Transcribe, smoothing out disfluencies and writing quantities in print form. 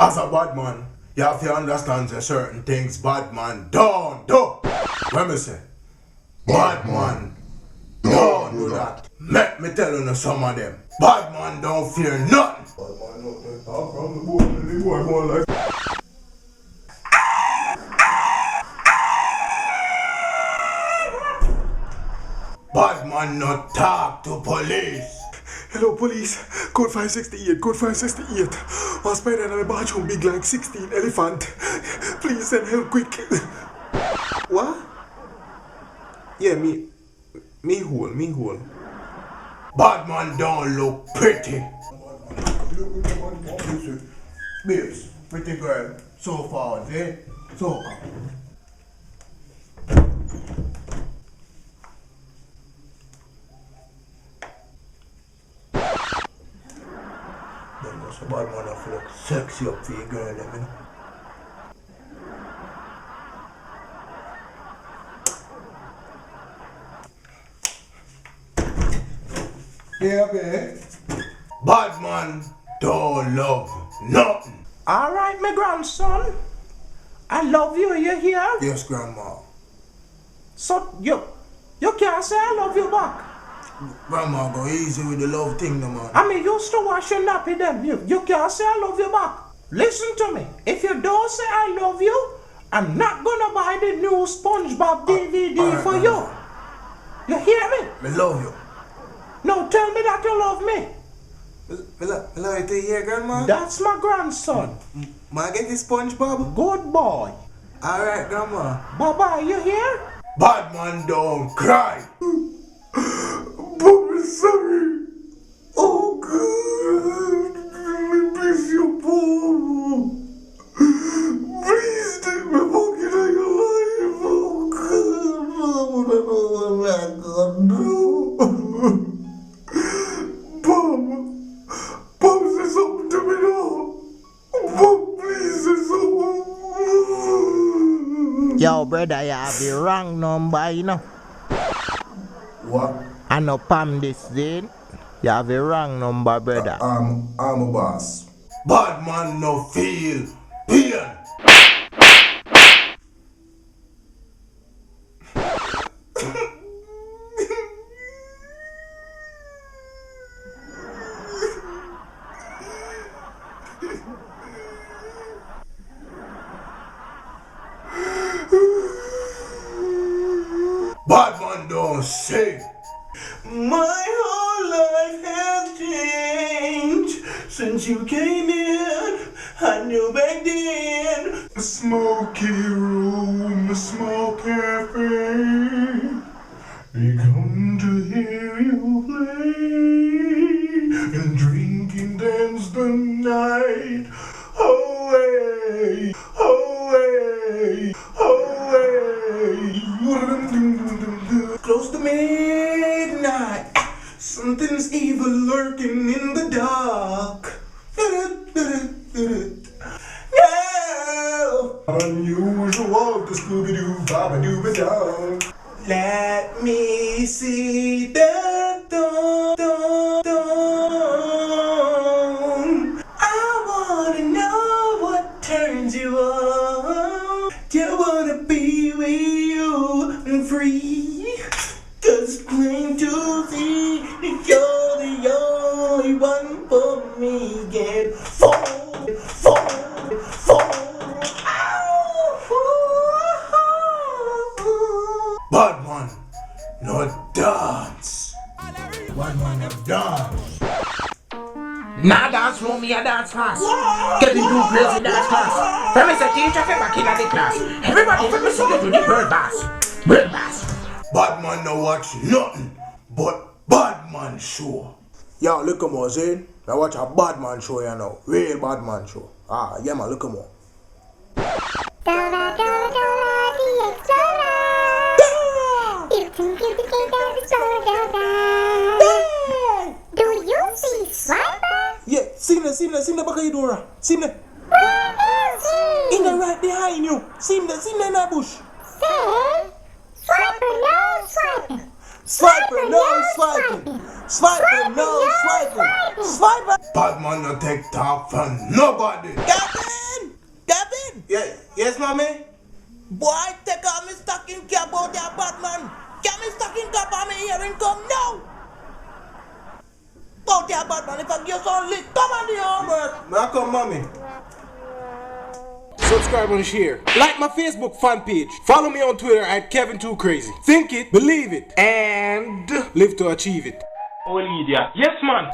As a bad man, you have to understand the certain things bad man don't do. Let me say, bad man don't do that. Let me tell you some of them. Bad man don't fear nothing. Bad man don't talk from the boy more like. Bad man not talk to police. Hello police, code 568, code 568. A spider in my bathroom big like 16 elephant. Please send help quick. What? Yeah, me hole. Bad man don't look pretty. Babes, pretty girl, so far, eh? So far. So bad man have to look sexy up for your girl, you know? Yeah, babe. Bad man don't love nothing. Alright, my grandson. I love you, you hear? Yes, grandma. So, you can't say I love you back. Grandma, go easy with the love thing, no man. I mean, used to wash your nappy them. You can't say I love you back. Listen to me. If you don't say I love you, I'm not gonna buy the new SpongeBob DVD for you. You hear me? I love you. No, tell me that you love me. I love you to hear, grandma. That's my grandson. May I get this SpongeBob? Good boy. Alright, grandma. Bye-bye, you hear? Bad man don't cry. Bob is sorry. Oh God, let me miss you, Bob. Please take me back into your life. Oh God, I don't know what I'm gonna do. Bob, say something to me now. Bob, please say something. Yo, brother, you have the wrong number, you know. What? I know Pam this then. You have the wrong number, brother. I'm a boss. Bad man no feel pain. Bad man don't sing. My whole life has changed since you came in. I knew back then. A smoky room, a small cafe. We come to hear you play and drink and dance the night away, away, away. Close to midnight, something's evil lurking in the dark. No! Unusual, the Scooby-Doo, Let me see the dawn. I wanna know what turns you on. You wanna be with you and free. Cause claim to see that you're the only one for me. Get fall. Bad man no dance. Bad man no dance. Nah dance no me a dance class. Getting too crazy dance class. From is a teacher for back in the class. Everybody from the city to the bird bass. Bird bass. Bad man no watch nothing but bad man show. Yo, look at more, Zane. I watch a bad man show, you know. Real bad man show. Ah, yeah man, look at more. Dora, Dora, Dora, the Explorer. You can get the kid out of Dora. Do you see Swiper? Yeah, see the back of your door. See me. Where is he? In the right behind you. See me in that bush. Say, Swiper, no swiping. Swiper, no swiping. Swiper, no swiping. Swiper. Bad man no take talk from nobody. Got it. Yeah, yes, mommy? Boy, take out me stocking cap out there, Batman. Get me stocking cap on me hearing come now. Out there, Batman, if I get some lick, come on the homework. May I come, mommy? Subscribe and share. Like my Facebook fan page. Follow me on Twitter at Kevin2Crazy. Think it, believe it, and live to achieve it. Oh, idiot. Yes, man.